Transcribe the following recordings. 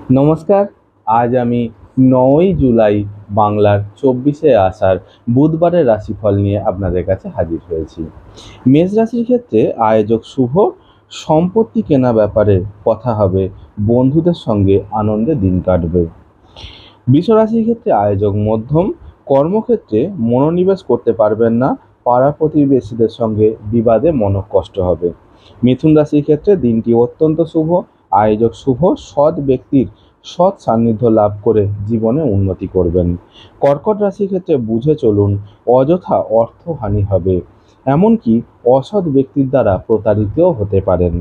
নমস্কার। আজ আমি ৯ই জুলাই বাংলার ২৪শে আষাঢ় বুধবারের রাশিফল নিয়ে আপনাদের কাছে হাজির হয়েছি। মেষ রাশির ক্ষেত্রে আয়োজক শুভ, সম্পত্তি কেনা ব্যাপারে কথা হবে, বন্ধুদের সঙ্গে আনন্দে দিন কাটবে। বৃষ রাশির ক্ষেত্রে আয়োজক মধ্যম, কর্মক্ষেত্রে মনোনিবেশ করতে পারবেন না, পাড়া প্রতিবেশীদের সঙ্গে বিবাদে মনোকষ্ট হবে। মিথুন রাশির ক্ষেত্রে দিনটি অত্যন্ত শুভ, আয়োজক শুভ, সৎ ব্যক্তির সৎ সান্নিধ্য লাভ করে জীবনে উন্নতি করবেন। কর্কট রাশির ক্ষেত্রে বুঝে চলুন, অযথা অর্থহানি হবে, এমনকি অসৎ ব্যক্তির দ্বারা প্রতারিতও হতে পারেন।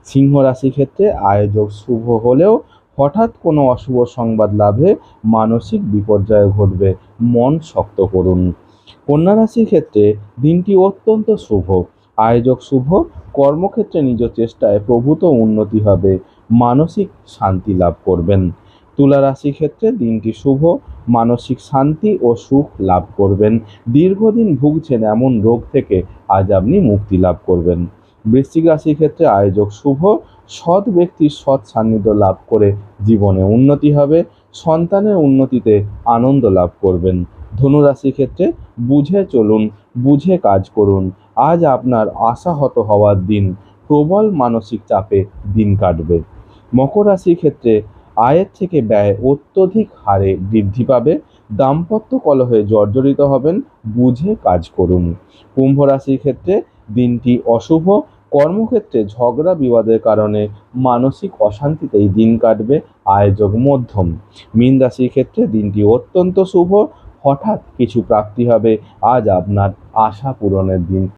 সিংহ রাশির ক্ষেত্রে আয়োজক শুভ হলেও হঠাৎ কোনো অশুভ সংবাদ লাভে মানসিক বিপর্যয় ঘটবে, মন শক্ত করুন। কন্যা রাশির ক্ষেত্রে দিনটি অত্যন্ত শুভ, আয়োজক শুভ, কর্মক্ষেত্রে নিজ চেষ্টায় প্রভূত উন্নতি হবে, মানসিক শান্তি লাভ করবেন। তুলা রাশির ক্ষেত্রে দিনটি শুভ, মানসিক শান্তি ও সুখ লাভ করবেন। দীর্ঘদিন ভুগছেন এমন রোগ থেকে আজ আপনি মুক্তি লাভ করবেন। বৃশ্চিক রাশির ক্ষেত্রে আয়োজক শুভ, সৎ ব্যক্তির সৎ সান্নিধ্য লাভ করে জীবনে উন্নতি হবে, সন্তানের উন্নতিতে আনন্দ লাভ করবেন। ধনু রাশির ক্ষেত্রে বুঝে চলুন, বুঝে কাজ করুন, আজ আপনার আশাহত হওয়ার দিন, প্রবল মানসিক চাপে দিন কাটবে। মকর রাশির ক্ষেত্রে আয়ের থেকে ব্যয় অত্যধিক হারে বৃদ্ধি পাবে, দাম্পত্য কলহে জর্জরিত হবেন, বুঝে কাজ করুন। কুম্ভ রাশির ক্ষেত্রে দিনটি অশুভ, কর্মক্ষেত্রে ঝগড়া বিবাদের কারণে মানসিক অশান্তিতেই দিন কাটবে, আয়োজক মধ্যম। মীন রাশির ক্ষেত্রে দিনটি অত্যন্ত শুভ, হঠাৎ কিছু প্রাপ্তি হবে, আজ আপনার আশা পূরণের দিন।